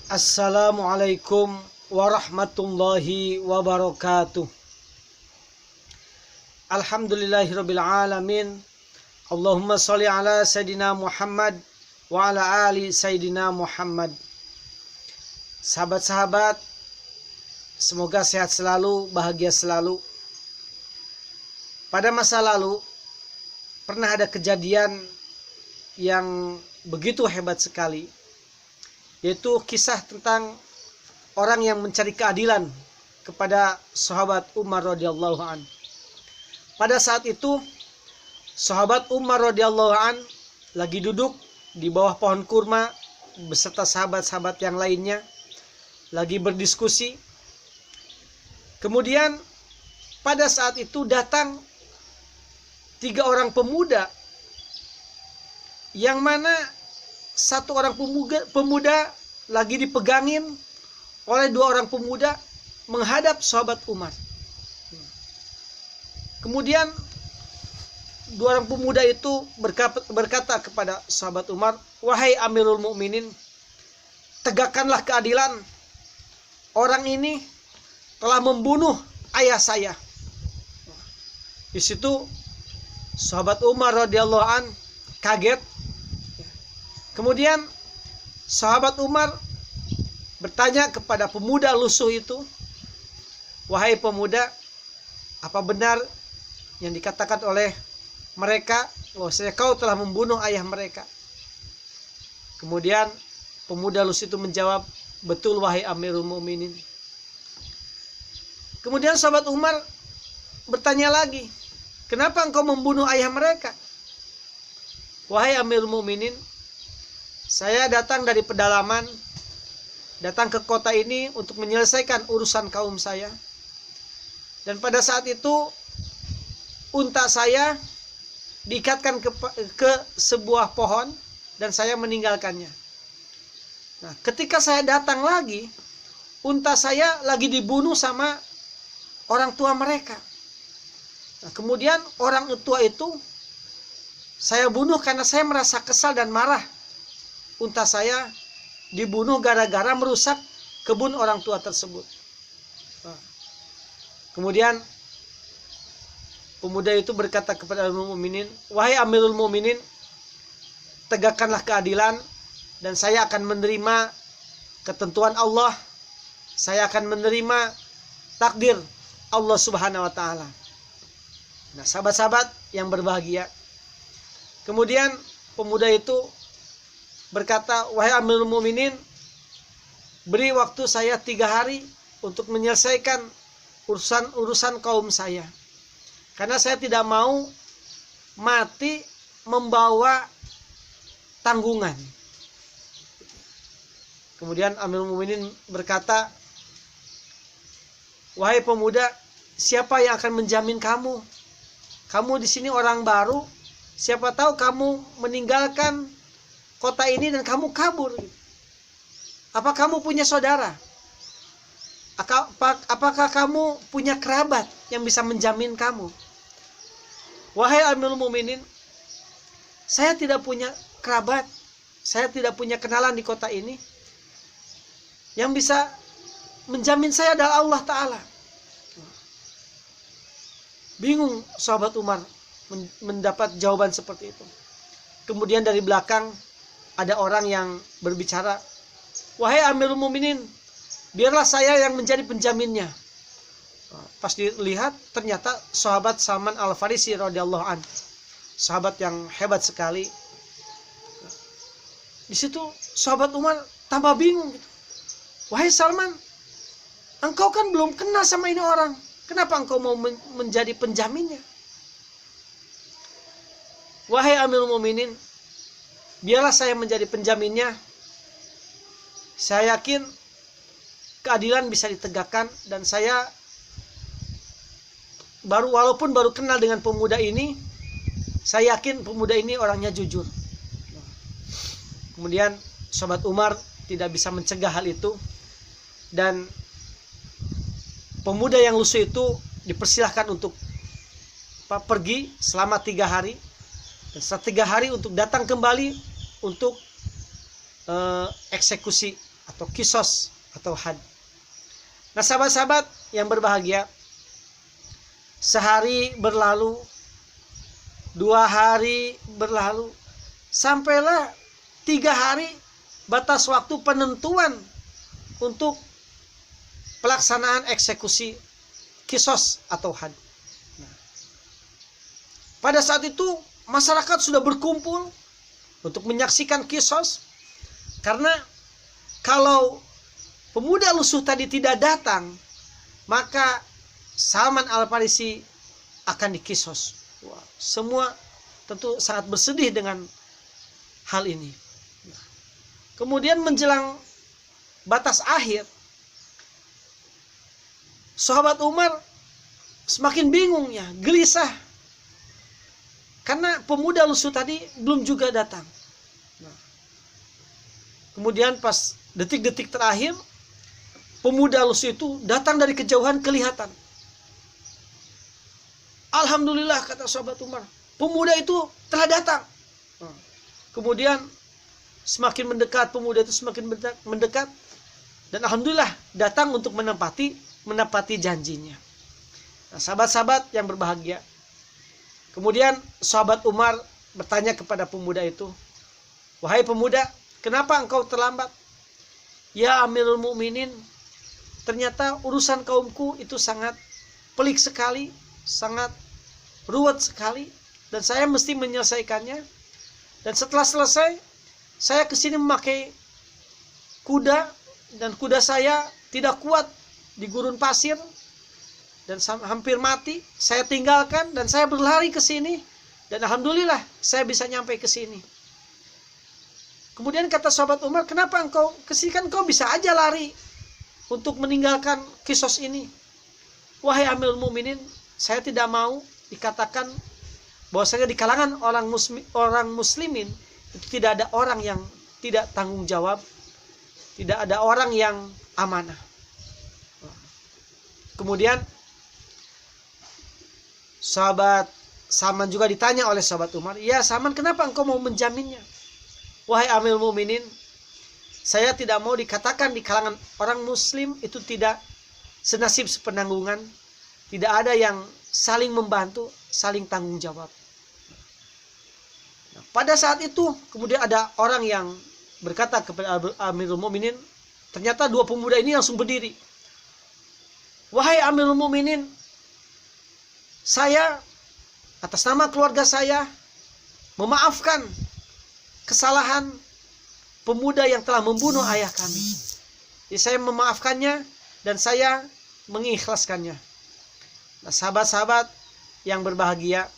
Assalamualaikum warahmatullahi wabarakatuh. Alhamdulillahirabbil alamin. Allahumma sholli ala sayidina Muhammad wa ala ali sayidina Muhammad. Sahabat-sahabat, semoga sehat selalu, bahagia selalu. Pada masa lalu pernah ada kejadian yang begitu hebat sekali, yaitu kisah tentang orang yang mencari keadilan kepada sahabat Umar radhiyallahu an. Pada saat itu sahabat Umar radhiyallahu an lagi duduk di bawah pohon kurma beserta sahabat-sahabat yang lainnya, lagi berdiskusi. Kemudian pada saat itu datang 3 orang pemuda, yang mana satu orang pemuda lagi dipegangin oleh 2 orang pemuda menghadap sahabat Umar. Kemudian 2 orang pemuda itu berkata kepada sahabat Umar, "Wahai Amirul Mukminin, tegakkanlah keadilan. Orang ini telah membunuh ayah saya." Di situ sahabat Umar radhiyallahu an kaget. Kemudian sahabat Umar bertanya kepada pemuda lusuh itu, "Wahai pemuda, apa benar yang dikatakan oleh mereka bahwasanya kau telah membunuh ayah mereka?" Kemudian pemuda lusuh itu menjawab, "Betul wahai Amirul Mukminin." Kemudian sahabat Umar bertanya lagi, "Kenapa engkau membunuh ayah mereka?" "Wahai Amirul Mukminin, saya datang dari pedalaman, datang ke kota ini untuk menyelesaikan urusan kaum saya. Dan pada saat itu unta saya diikatkan ke sebuah pohon dan saya meninggalkannya. Nah, ketika saya datang lagi, unta saya lagi dibunuh sama orang tua mereka. Nah, kemudian orang tua itu saya bunuh karena saya merasa kesal dan marah. Unta saya dibunuh gara-gara merusak kebun orang tua tersebut." Nah, kemudian pemuda itu berkata kepada Amirul Mukminin, "Wahai Amirul Mukminin, tegakkanlah keadilan dan saya akan menerima ketentuan Allah. Saya akan menerima takdir Allah Subhanahu wa taala." Nah, sahabat-sahabat yang berbahagia, kemudian pemuda itu berkata, "Wahai Amirul Mukminin, beri waktu saya 3 hari untuk menyelesaikan urusan kaum saya. Karena saya tidak mau mati membawa tanggungan." Kemudian Amirul Mukminin berkata, "Wahai pemuda, siapa yang akan menjamin kamu? Kamu di sini orang baru, siapa tahu kamu meninggalkan kota ini dan kamu kabur. Apa kamu punya saudara? Apakah kamu punya kerabat yang bisa menjamin kamu?" "Wahai Amirul Mukminin, saya tidak punya kerabat, saya tidak punya kenalan di kota ini. Yang bisa menjamin saya adalah Allah Ta'ala." Bingung sahabat Umar mendapat jawaban seperti itu. Kemudian dari belakang ada orang yang berbicara, "Wahai Amirul Mukminin, biarlah saya yang menjadi penjaminnya." Pas dilihat ternyata sahabat Salman Al-Farisi radhiyallahu an, sahabat yang hebat sekali. Di situ sahabat Umar tambah bingung gitu. "Wahai Salman, engkau kan belum kenal sama ini orang, kenapa engkau mau menjadi penjaminnya?" "Wahai Amirul Mukminin, biarlah saya menjadi penjaminnya. Saya yakin keadilan bisa ditegakkan dan saya walaupun baru kenal dengan pemuda ini, saya yakin pemuda ini orangnya jujur." Kemudian sahabat Umar tidak bisa mencegah hal itu dan pemuda yang lusuh itu dipersilahkan untuk pergi selama 3 hari. Dan setelah 3 hari untuk datang kembali untuk eksekusi atau kisos atau had. Nah, sahabat-sahabat yang berbahagia, sehari berlalu, 2 hari berlalu, sampailah 3 hari batas waktu penentuan untuk pelaksanaan eksekusi kisos atau had. Nah, pada saat itu masyarakat sudah berkumpul untuk menyaksikan kisos, karena kalau pemuda lusuh tadi tidak datang, maka Salman Al-Farisi akan dikisos. Wah, semua tentu sangat bersedih dengan hal ini. Nah, kemudian menjelang batas akhir, sahabat Umar semakin bingung ya, gelisah, karena pemuda lusuh tadi belum juga datang. Nah, kemudian pas detik-detik terakhir, pemuda lusuh itu datang dari kejauhan, kelihatan. Alhamdulillah, kata sahabat Umar, pemuda itu telah datang. Kemudian semakin mendekat, pemuda itu semakin mendekat, dan alhamdulillah datang untuk menepati janjinya. Nah, sahabat-sahabat yang berbahagia, kemudian sahabat Umar bertanya kepada pemuda itu, "Wahai pemuda, kenapa engkau terlambat?" "Ya Amirul Mukminin, ternyata urusan kaumku itu sangat pelik sekali, sangat ruwet sekali, dan saya mesti menyelesaikannya. Dan setelah selesai, saya kesini memakai kuda, dan kuda saya tidak kuat di gurun pasir dan hampir mati. Saya tinggalkan dan saya berlari ke sini, dan alhamdulillah saya bisa nyampe ke sini." Kemudian kata sahabat Umar, "Kenapa engkau kesini? Kan kau bisa aja lari untuk meninggalkan kisos ini." "Wahai Amirul Mukminin, saya tidak mau dikatakan bahwasanya di kalangan orang muslimin itu tidak ada orang yang tidak tanggung jawab, tidak ada orang yang amanah." Kemudian sahabat Salman juga ditanya oleh sahabat Umar, "Ya Salman, kenapa engkau mau menjaminnya?" "Wahai Amirul Mukminin, saya tidak mau dikatakan di kalangan orang muslim itu tidak senasib sepenanggungan, tidak ada yang saling membantu, saling tanggung jawab." Nah, pada saat itu kemudian ada orang yang berkata kepada Amirul Mukminin, ternyata 2 pemuda ini langsung berdiri. "Wahai Amirul Mukminin, saya atas nama keluarga saya memaafkan kesalahan pemuda yang telah membunuh ayah kami. Jadi saya memaafkannya dan saya mengikhlaskannya." Nah, sahabat-sahabat yang berbahagia,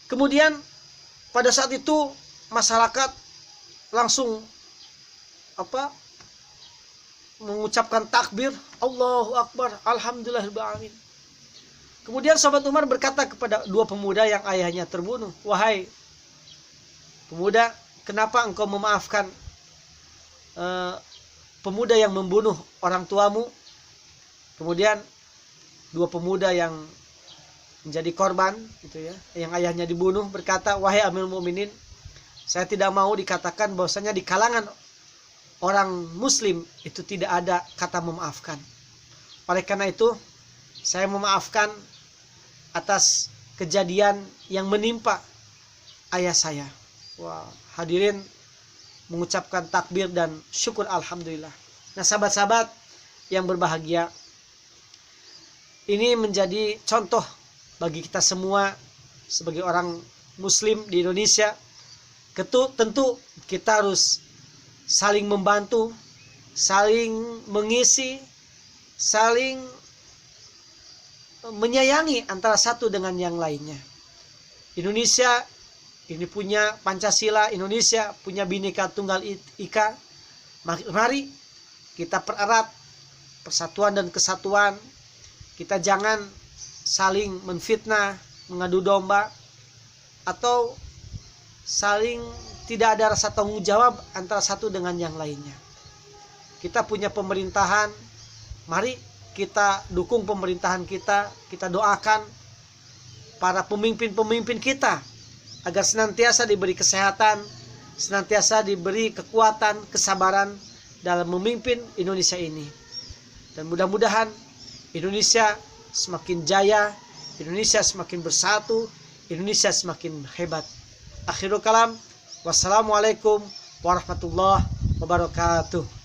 kemudian pada saat itu masyarakat langsung mengucapkan takbir, Allahu Akbar, Alhamdulillahirabbil alamin. Kemudian sahabat Umar berkata kepada 2 pemuda yang ayahnya terbunuh, "Wahai pemuda, kenapa engkau memaafkan pemuda yang membunuh orang tuamu?" Kemudian 2 pemuda yang menjadi korban gitu ya, yang ayahnya dibunuh, berkata, "Wahai Amirul Mukminin, saya tidak mau dikatakan bahwasanya di kalangan orang muslim itu tidak ada kata memaafkan. Oleh karena itu, saya memaafkan atas kejadian yang menimpa ayah saya." Wah, hadirin mengucapkan takbir dan syukur alhamdulillah. Nah, sahabat-sahabat yang berbahagia, ini menjadi contoh bagi kita semua sebagai orang muslim di Indonesia. Tentu kita harus saling membantu, saling mengisi, saling menyayangi antara satu dengan yang lainnya. Indonesia ini punya Pancasila, Indonesia punya Bhinneka Tunggal Ika. Mari kita pererat persatuan dan kesatuan. Kita jangan saling menfitnah, mengadu domba, atau saling tidak ada rasa tanggung jawab antara satu dengan yang lainnya. Kita punya pemerintahan, mari kita dukung pemerintahan kita doakan para pemimpin-pemimpin kita agar senantiasa diberi kesehatan, senantiasa diberi kekuatan, kesabaran dalam memimpin Indonesia ini. Dan mudah-mudahan Indonesia semakin jaya, Indonesia semakin bersatu, Indonesia semakin hebat. Akhirul kalam, wassalamualaikum warahmatullahi wabarakatuh.